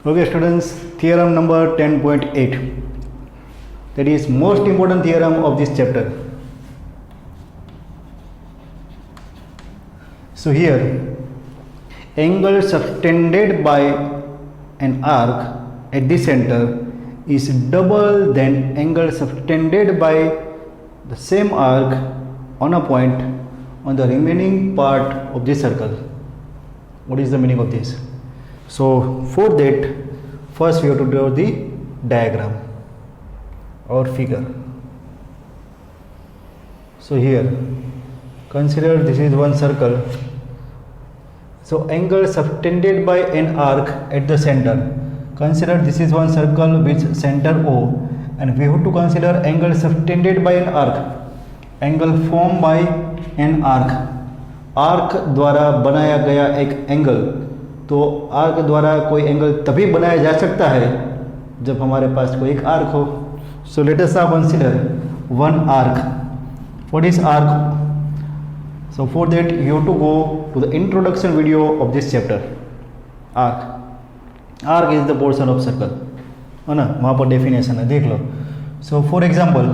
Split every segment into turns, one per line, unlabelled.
Okay students, theorem number 10.8, that is most important theorem of this chapter. So here, angle subtended by an arc at the center is double than angle subtended by the same arc on a point on the remaining part of the circle. What is the meaning of this? So for that, first we have to draw the diagram or figure. So here, consider this is one circle. So angle subtended by an arc at the center. Consider this is one circle with center O, and we have to consider angle subtended by an arc. Angle formed by an arc. Arc द्वारा बनाया गया एक angle. तो arc द्वारा कोई angle तभी बनाया जा सकता है जब हमारे पास कोई एक आर्क हो. So let us now consider one arc. What is arc? So for that you have to go to the introduction video of this chapter. Arc is the portion of circle, है ना, वहाँ पर definition है, देख लो. So for example,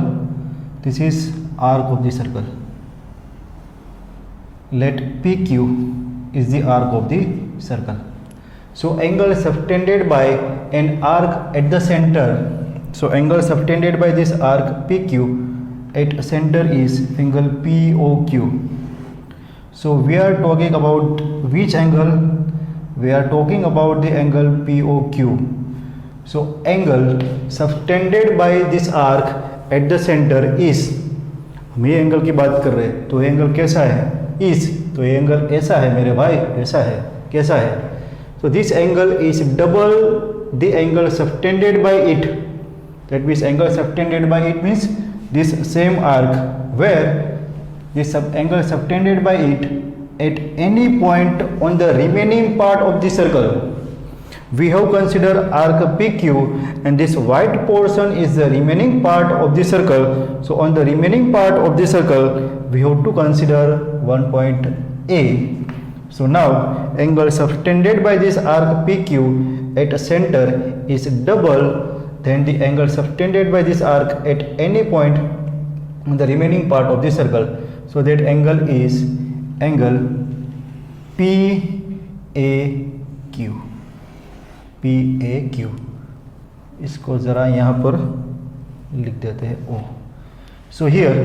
this is arc of the circle. Let PQ is the arc of the circle. So angle subtended by an arc at the center. So angle subtended by this arc PQ at center is angle POQ. So we are talking about which angle? We are talking about the angle POQ. So angle subtended by this arc at the center is, हम ये angle की बात कर रहे हैं, तो angle कैसा है? इस, तो ये एंगल ऐसा है मेरे भाई, ऐसा है, कैसा है? तो this angle is double the angle subtended by it. That means angle subtended by it means this same arc where this angle subtended by it at any point on the remaining part of the circle. We have considered arc PQ and this white portion is the remaining part of the circle. So on the remaining part of the circle we have to consider one point A. So now angle subtended by this arc PQ at center is double than the angle subtended by this arc at any point on the remaining part of the circle. So that angle is angle PAQ. PAQ. इसको ज़रा यहाँ पर लिख देते हैं O. So here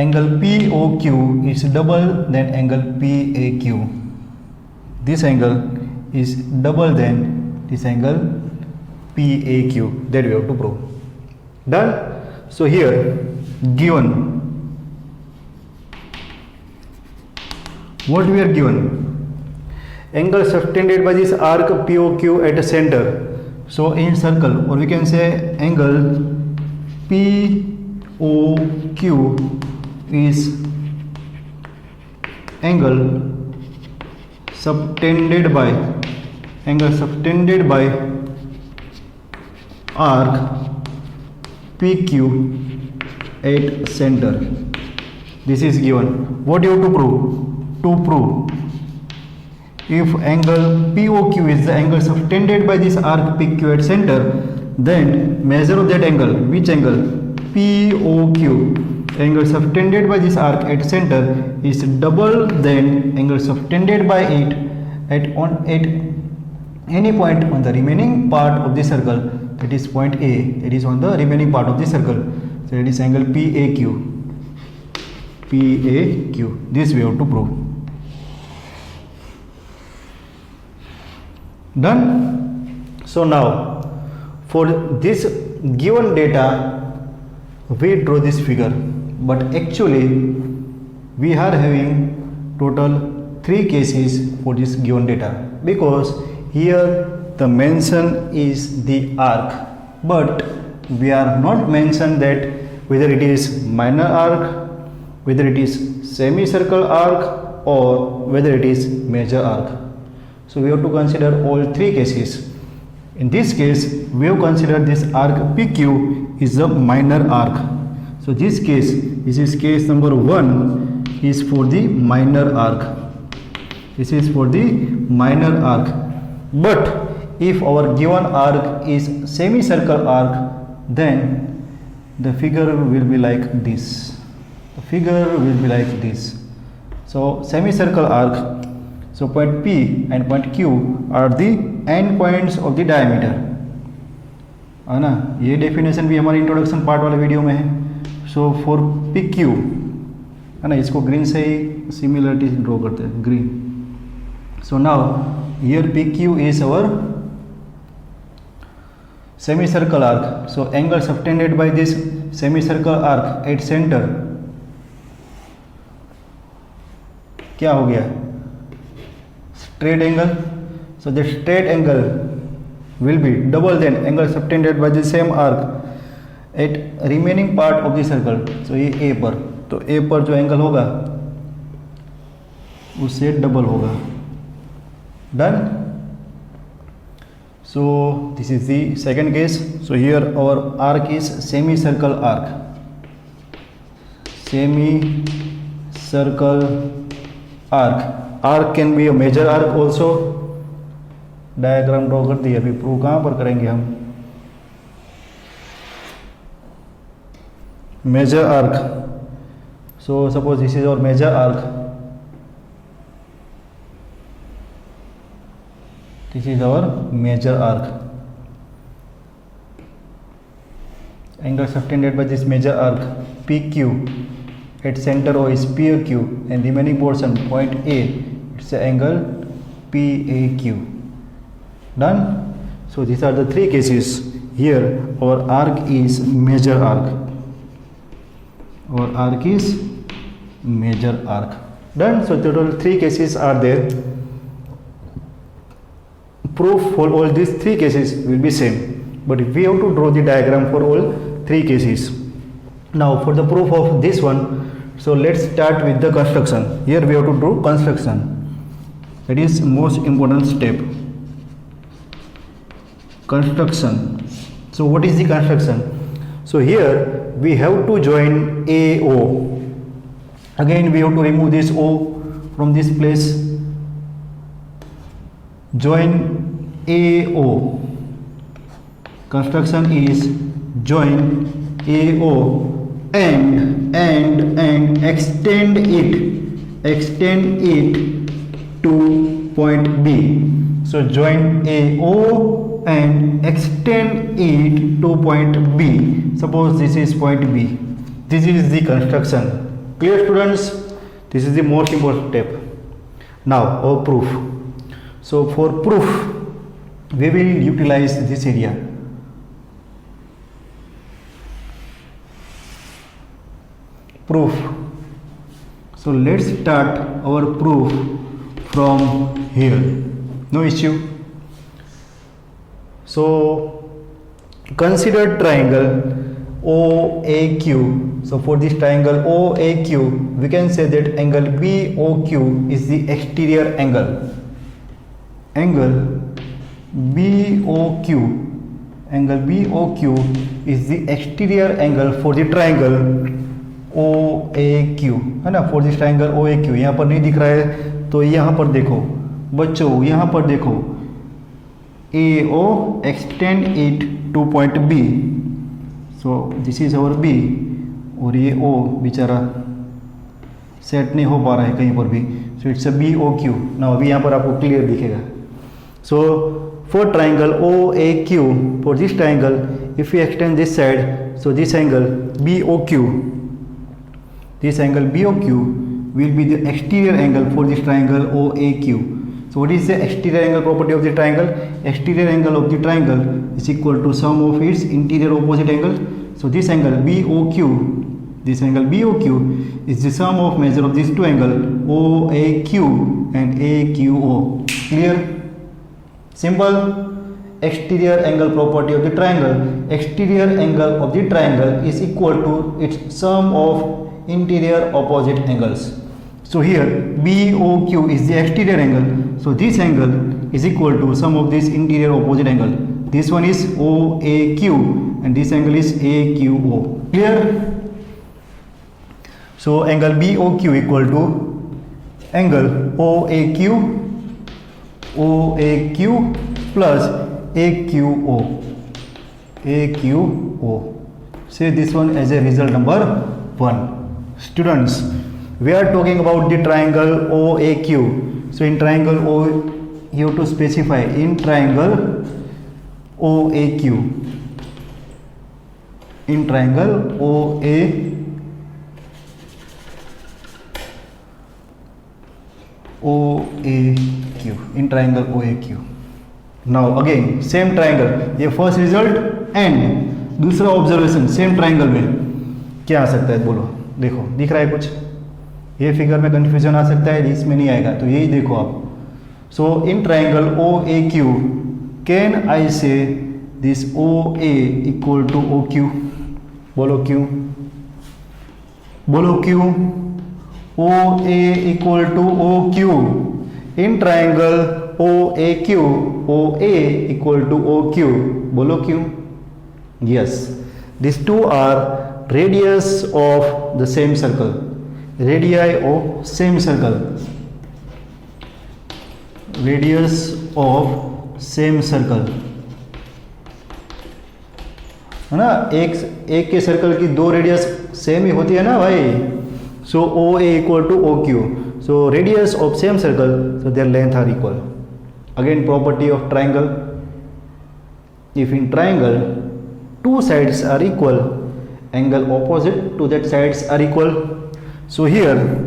angle POQ is double than angle PAQ. This angle is double than this angle PAQ. That we have to prove. Done. So here given what we are given, angle subtended by this arc POQ at the center. So in circle, or we can say angle POQ is angle subtended by arc PQ at center. This is given. What you have to prove? To prove if angle POQ is the angle subtended by this arc PQ at center, then measure of that angle. Which angle? POQ. Angle subtended by this arc at center is double than angle subtended by it at any point on the remaining part of the circle. That is point A. It is on the remaining part of the circle. So it is angle PAQ. PAQ. This we have to prove. Done. So now for this given data we draw this figure, but actually we are having total 3 cases for this given data, because here the mention is the arc, but we are not mentioned that whether it is minor arc, whether it is semicircle arc, or whether it is major arc. So we have to consider all 3 cases. In this case, we have considered this arc PQ is a minor arc. So this is case number 1 is for the minor arc. This is for the minor arc. But if our given arc is semicircle arc, then the figure will be like this. The figure will be like this. So semicircle arc, so point P and point Q are the end points of the diameter, है ना. ये definition भी हमारे introduction part वाले video में है. So for P Q, है ना, इसको ग्रीन से ही सिमिलरिटी ड्रॉ करते हैं, green. So now here P Q is our semicircle arc. So angle subtended by this semicircle arc at center क्या हो गया? Straight angle. So the straight angle will be double than angle subtended by the same arc at remaining part of the circle. So ये A पर, तो A पर जो angle होगा उससे डबल होगा. Done. So this is the second case. So here our arc is semicircle arc. Semicircle arc. Arc can be a major arc also. Diagram draw कर दिया. अभी प्रूव कहाँ पर करेंगे हम? Major arc. So suppose this is our major arc. This is our major arc. Angle subtended by this major arc PQ at center O is PQ and remaining portion point A, it's the angle PAQ. Done. So these are the three cases. Here our arc is major arc. Our arc is major arc. Done. So total three cases are there. Proof for all these three cases will be same, but we have to draw the diagram for all three cases. Now for the proof of this one, so let's start with the construction. Here we have to do construction. That is most important step. Construction. So what is the construction? So here we have to join AO. Again we have to remove this O from this place. Join AO. Construction is join AO and extend it to point B. So join AO and extend it to point B. Suppose this is point B. This is the construction. Clear students? This is the most important step. Now our proof. So for proof we will utilize this area. Proof. So let's start our proof from here. No issue. So consider triangle OAQ. So for this triangle OAQ we can say that angle BOQ is the exterior angle. Angle BOQ is the exterior angle for the triangle OAQ, है ना. For this triangle OAQ यहाँ पर नहीं दिख रहा है तो यहाँ पर देखो बच्चों, यहाँ पर देखो AO extend it to point B. So this is our B और ये O बेचारा सेट नहीं हो पा रहा है कहीं पर भी. So it's a BOQ. now अभी यहाँ पर आपको क्लियर दिखेगा. So for triangle OAQ, for this triangle if we extend this side, so this angle BOQ will be the exterior angle for this triangle OAQ. So what is the exterior angle property of the triangle? Exterior angle of the triangle is equal to sum of its interior opposite angle. So this angle BOQ is the sum of measure of these two angles OAQ and AQO. Clear? Simple. Exterior angle property of the triangle. Exterior angle of the triangle is equal to its sum of interior opposite angles. So here BOQ is the exterior angle. So this angle is equal to sum of this interior opposite angle. This one is OAQ and this angle is AQO. Clear? So angle BOQ equal to angle OAQ OAQ plus AQO. AQO. Say this one as a result number 1. Students, we are talking about the triangle OAQ. So in triangle O, you have to specify in triangle OAQ. In triangle OAQ. In triangle OAQ. Now again same triangle, ये first result and दूसरा observation same triangle में क्या आ सकता है बोलो। देखो दिख रहा है कुछ, ये फिगर में कंफ्यूजन आ सकता है, इसमें नहीं आएगा, तो यही देखो आप। So in triangle OAQ can I say this OA equal to OQ। बोलो क्यों, बोलो क्यों। OA equal to OQ. In triangle OAQ, OA equal to OQ. बोलो क्यों? Yes, these two are radius of the same circle. Radii of same circle. Radius of same circle. है ना, एक के सर्कल की दो रेडियस सेम ही होती है ना भाई। So OA equal to OQ. So radius of same circle, so their length are equal. Again property of triangle. If in triangle two sides are equal, angle opposite to that sides are equal. So here,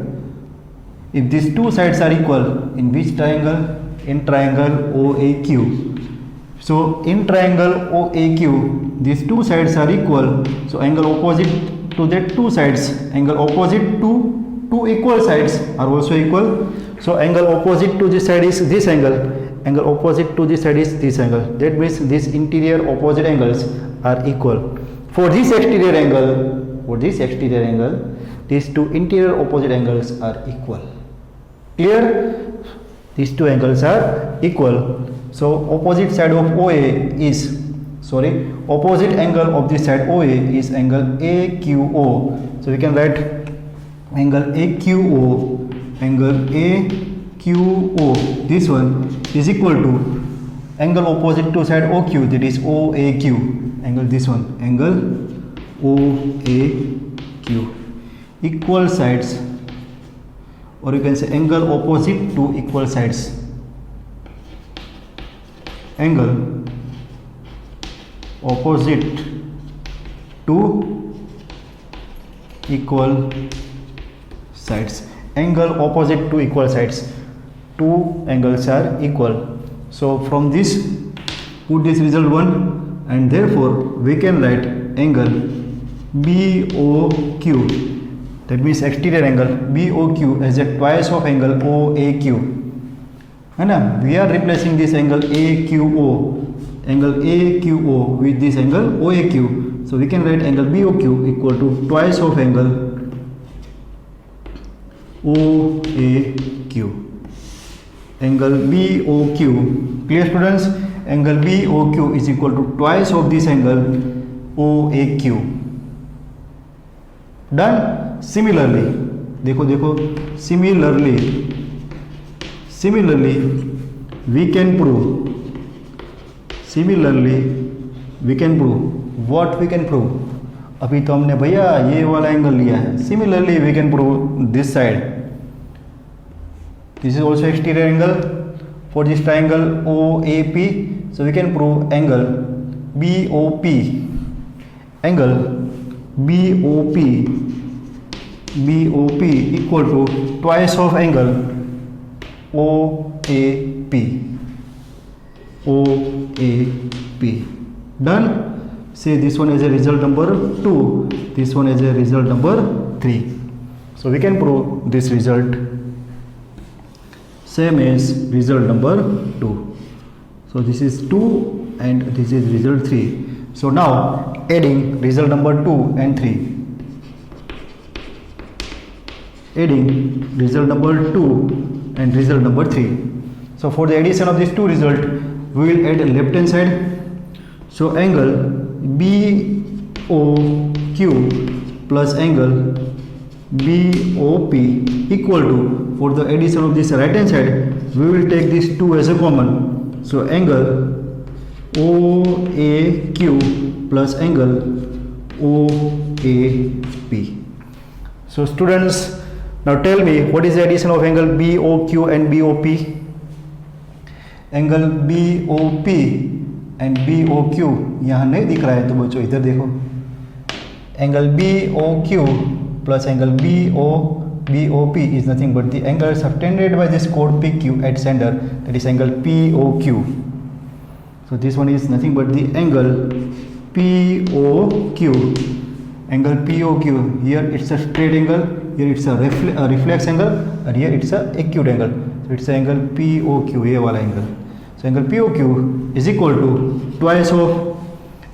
if these two sides are equal, in which triangle? In triangle OAQ. So in triangle OAQ, these two sides are equal. So angle opposite to that two sides, angle opposite to two equal sides are also equal. So angle opposite to this side is this angle, angle opposite to this side is this angle. That means these interior opposite angles are equal. For this exterior angle, these two interior opposite angles are equal. Clear? These two angles are equal. So opposite side of OA is, opposite angle of this side OA is angle AQO. So we can write angle AQO, this one is equal to angle opposite to side OQ, that is OAQ, angle this one, angle OAQ, equal sides, or you can say angle opposite to equal sides, angle opposite to equal sides, angle opposite to equal sides, two angles are equal. So from this put this result 1, and therefore we can write angle BOQ, that means exterior angle BOQ as a twice of angle OAQ, है ना। we are replacing this angle AQO with this angle OAQ. So we can write angle BOQ equal to twice of angle OAQ. Angle BOQ. Clear students? Angle BOQ is equal to twice of this angle OAQ. Done? Similarly, देखो similarly we can prove what we can prove। अभी तो हमने भैया ये वाला angle लिया है। Similarly we can prove this side, this is also exterior angle for this triangle OAP. So we can prove angle BOP equal to twice of angle OAP. Done? Say this one is a result number 2, this one is a result number 3. So we can prove this result same as result number 2. So this is 2 and this is result 3. So now adding result number 2 and 3, adding result number 2 and result number 3. So for the addition of these two results, we will add left hand side. So angle BOQ plus angle BOP equal to, for the addition of this right hand side, we will take these two as a common. So angle OAQ plus angle OAP. So students, now tell me what is the addition of angle BOQ and BOP? Angle BOP and BOQ यहाँ नहीं दिख रहा है तो बच्चों इधर देखो, angle BOQ plus angle BOP is nothing but the angle subtended by this chord PQ at center, that is angle POQ. So this one is nothing but the angle POQ. Angle POQ, here it's a straight angle, here it's a reflex angle, and here it's a acute angle. So it's angle POQ, ये वाला angle. So angle POQ is equal to twice of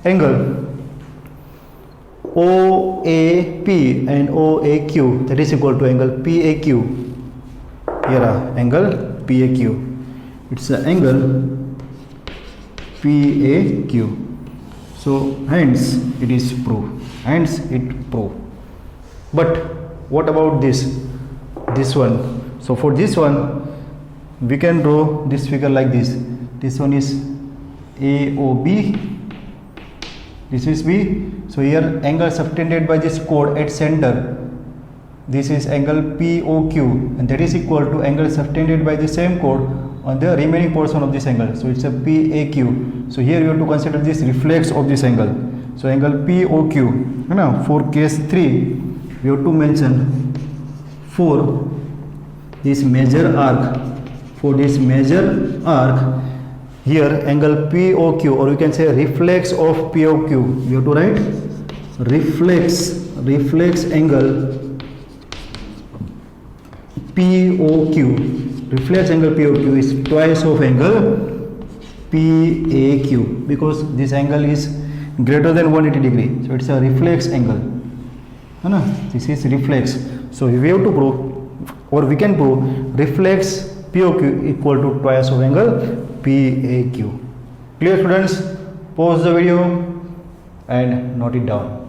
angle OAP and OAQ, that is equal to angle PAQ. Here angle PAQ, it's an angle PAQ. So hence it is proved, hence it proved. But what about this one? So for this one we can draw this figure like this. This one is AOB, this is B. So here angle subtended by this chord at center, this is angle POQ, and that is equal to angle subtended by the same chord on the remaining portion of this angle. So it's a PAQ. So here you have to consider this reflex of this angle. So angle POQ, now for case 3 we have to mention for this major arc, for this major arc, here angle POQ, or you can say reflex of POQ, you have to write reflex angle POQ. Reflex angle POQ is twice of angle PAQ, because this angle is greater than 180 degree, so it's a reflex angle, है ना? This is reflex. So we have to prove, or we can prove, reflex POQ equal to twice of angle PAQ. Clear students? Pause the video and note it down.